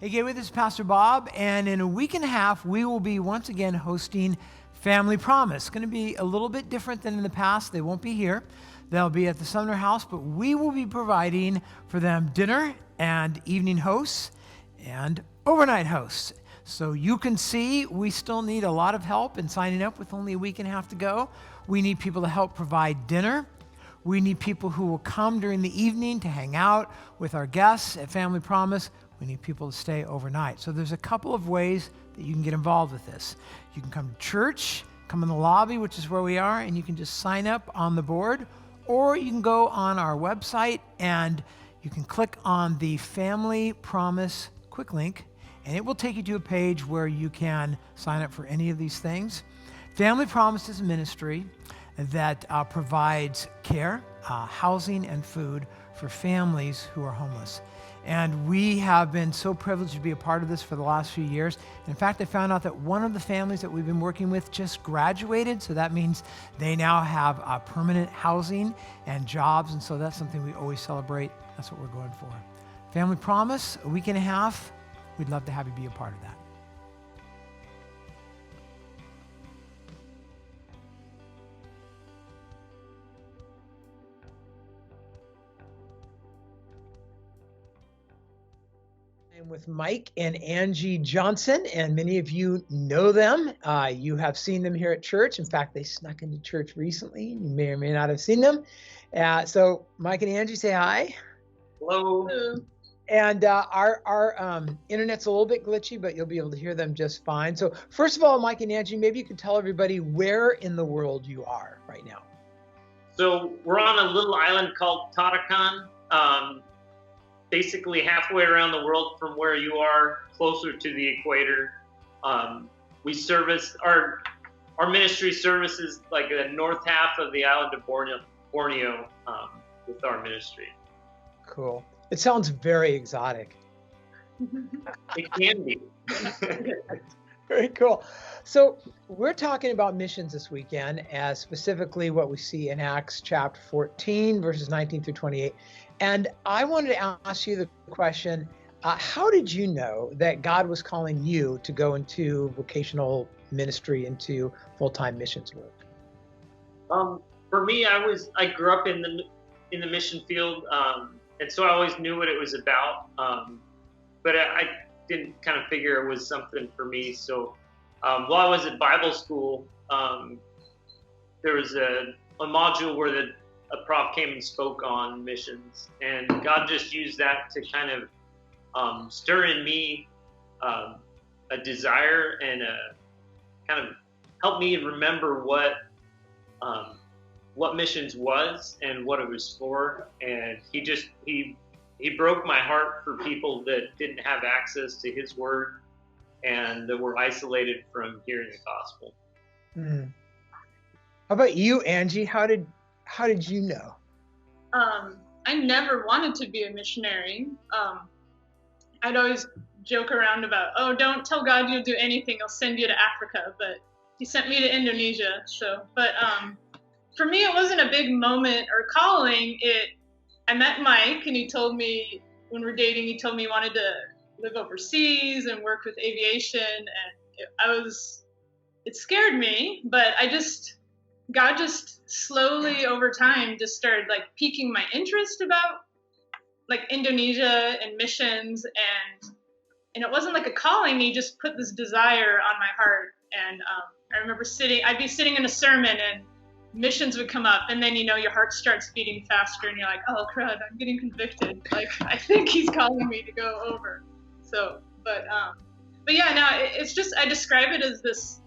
Hey, Gateway, this is Pastor Bob, and in a week and a half, we will be once again hosting Family Promise. It's going to be a little bit different than in the past. They won't be here. They'll be at the Sumner House, but we will be providing for them dinner and evening hosts and overnight hosts. So you can see we still need a lot of help in signing up with only a week and a half to go. We need people to help provide dinner. We need people who will come during the evening to hang out with our guests at Family Promise. We need people to stay overnight. So there's a couple of ways that you can get involved with this. You can come to church, come in the lobby, which is where we are, and you can just sign up on the board, or you can go on our website and you can click on the Family Promise quick link, and it will take you to a page where you can sign up for any of these things. Family Promise is a ministry that provides care, housing, and food for families who are homeless. And we have been so privileged to be a part of this for the last few years. In fact, I found out that one of the families that we've been working with just graduated, so that means they now have permanent housing and jobs, and so that's something we always celebrate. That's what we're going for. Family Promise, a week and a half. We'd love to have you be a part of that. With Mike and Angie Johnson, and many of you know them. You have seen them here at church. In fact, they snuck into church recently. You may or may not have seen them. So Mike and Angie, say hi. Hello. And our internet's a little bit glitchy, but you'll be able to hear them just fine. So first of all, Mike and Angie, maybe you could tell everybody where in the world you are right now. So we're on a little island called Tarakan. Basically halfway around the world from where you are, closer to the equator. We service, our ministry services like the north half of the island of Borneo with our ministry. Cool. It sounds very exotic. It can be. Very cool. So we're talking about missions this weekend, as specifically what we see in Acts chapter 14, verses 19 through 28. And I wanted to ask you the question, how did you know that God was calling you to go into vocational ministry, into full-time missions work? For me, I grew up in the mission field, and so I always knew what it was about. But I didn't kind of figure it was something for me. So while I was at Bible school, there was a module where a prof came and spoke on missions, and God just used that to kind of stir in me a desire and kind of help me remember what missions was and what it was for. And he broke my heart for people that didn't have access to his word and that were isolated from hearing the gospel. How about you, Angie? How did you know? I never wanted to be a missionary. I'd always joke around about, oh, don't tell God you'll do anything, I'll send you to Africa. But he sent me to Indonesia. But for me, it wasn't a big moment or calling. I met Mike, and he told me when we're dating, he told me he wanted to live overseas and work with aviation, and it scared me, but God just slowly over time just started like piquing my interest about like Indonesia and missions, and it wasn't like a calling. He just put this desire on my heart, and I remember I'd be sitting in a sermon and missions would come up, and then your heart starts beating faster, and you're like, oh crud, I'm getting convicted. Like I think he's calling me to go over. So, but yeah, now it's just I describe it as this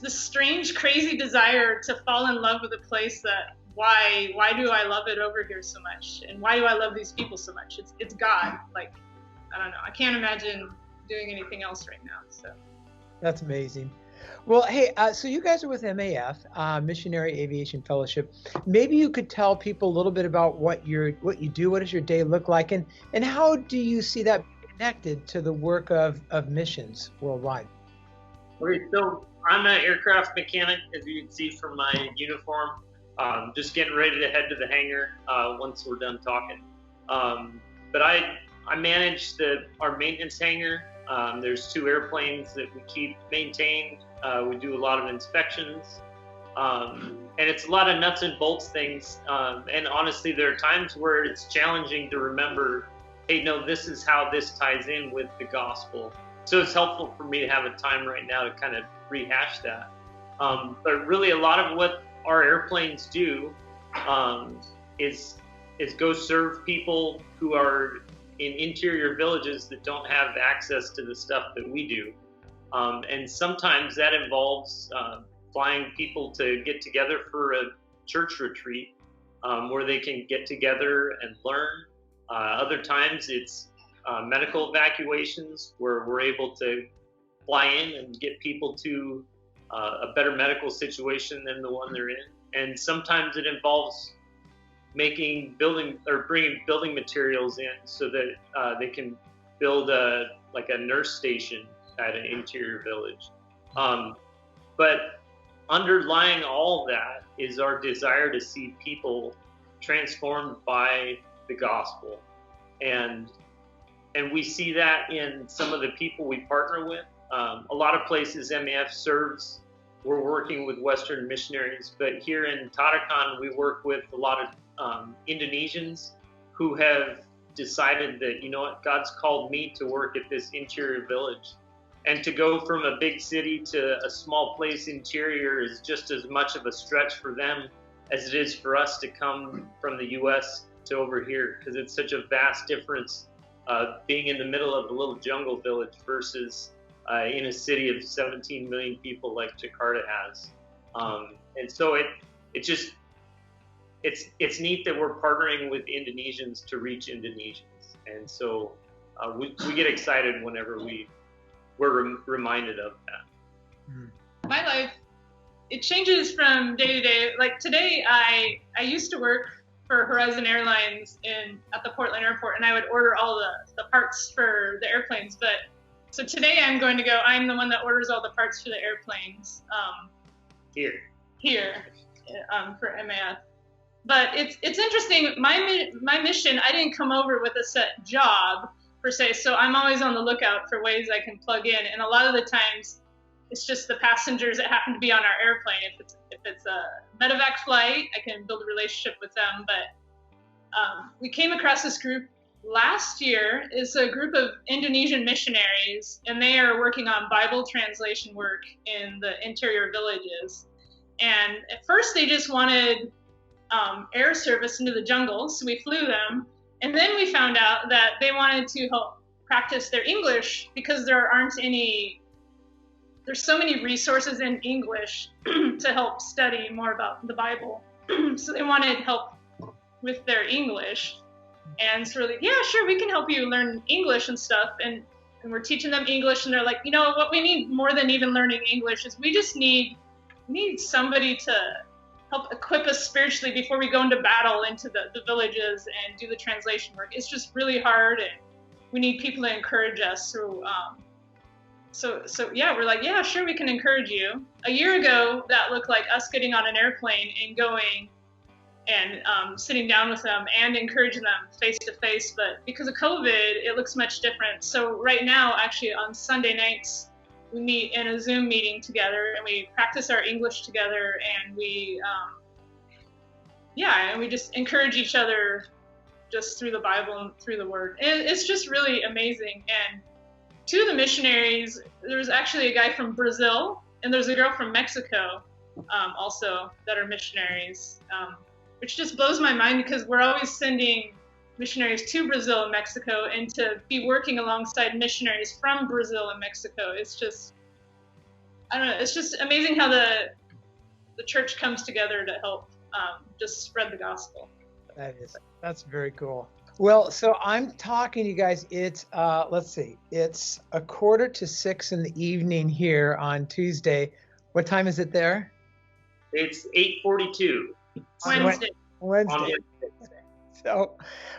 strange, crazy desire to fall in love with a place that why do I love it over here so much, and why do I love these people so much? It's God. Like I don't know, I can't imagine doing anything else right now. So that's amazing. Well, hey, so you guys are with MAF, Missionary Aviation Fellowship. Maybe you could tell people a little bit about what you do. What does your day look like, and how do you see that connected to the work of missions worldwide? Okay, so I'm an aircraft mechanic, as you can see from my uniform. Just getting ready to head to the hangar once we're done talking. But I manage our maintenance hangar. There's 2 airplanes that we keep maintained. We do a lot of inspections. And it's a lot of nuts and bolts things. And honestly, there are times where it's challenging to remember, hey, no, this is how this ties in with the gospel. So it's helpful for me to have a time right now to kind of rehash that. But really, a lot of what our airplanes do is go serve people who are in interior villages that don't have access to the stuff that we do. And sometimes that involves flying people to get together for a church retreat where they can get together and learn. Other times it's medical evacuations where we're able to fly in and get people to a better medical situation than the one they're in. And sometimes it involves bringing building materials in so that they can build a nurse station at an interior village. But underlying all that is our desire to see people transformed by the gospel. And we see that in some of the people we partner with. A lot of places MEF serves, we're working with Western missionaries, but here in Tarakan, we work with a lot of Indonesians who have decided that, you know what, God's called me to work at this interior village. And to go from a big city to a small place interior is just as much of a stretch for them as it is for us to come from the U.S. to over here, because it's such a vast difference being in the middle of a little jungle village versus in a city of 17 million people like Jakarta has. And so it's neat that we're partnering with Indonesians to reach Indonesians. And so we get excited whenever we're reminded of that. My life, it changes from day to day. Like today, I used to work for Horizon Airlines at the Portland airport, and I would order all the parts for the airplanes. But so today I'm the one that orders all the parts for the airplanes. Here for MAF. But it's interesting. My mission, I didn't come over with a set job per se, so I'm always on the lookout for ways I can plug in. And a lot of the times, it's just the passengers that happen to be on our airplane. If it's a medevac flight, I can build a relationship with them. But we came across this group last year. It's a group of Indonesian missionaries, and they are working on Bible translation work in the interior villages. And at first, they just wanted air service into the jungle, so we flew them. And then we found out that they wanted to help practice their English because there's so many resources in English to help study more about the Bible. So they wanted help with their English. And so we're like, yeah, sure, we can help you learn English and stuff. And we're teaching them English, and they're like, you know, what we need more than even learning English is we just need somebody to help equip us spiritually before we go into battle into the villages and do the translation work. It's just really hard, and we need people to encourage us. So yeah, we're like, yeah, sure, we can encourage you. A year ago, that looked like us getting on an airplane and going and sitting down with them and encouraging them face to face. But because of COVID, it looks much different. So right now, actually on Sunday nights, we meet in a Zoom meeting together, and we practice our English together, and we just encourage each other just through the Bible and through the Word. And it's just really amazing. And two of the missionaries, there was actually a guy from Brazil, and there's a girl from Mexico also that are missionaries, which just blows my mind because we're always sending missionaries to Brazil and Mexico, and to be working alongside missionaries from Brazil and Mexico. It's just, I don't know, it's just amazing how the church comes together to help just spread the gospel. That's very cool. Well, so I'm talking to you guys. It's let's see, it's 5:45 in the evening here on Tuesday. What time is it there? It's 8:42. Wednesday. So,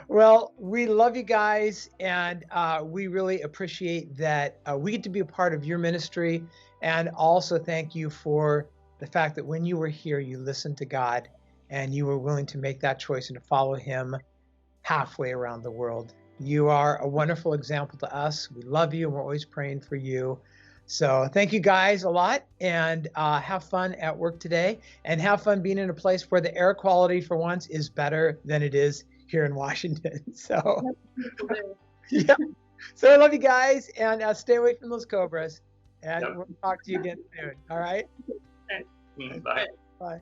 well, we love you guys, and we really appreciate that we get to be a part of your ministry, and also thank you for the fact that when you were here, you listened to God, and you were willing to make that choice and to follow Him halfway around the world. You are a wonderful example to us. We love you, and we're always praying for you. So thank you guys a lot, and have fun at work today, and have fun being in a place where the air quality for once is better than it is here in Washington. So, yeah. So I love you guys, and stay away from those cobras, and we'll talk to you again soon. All right? Bye. Bye.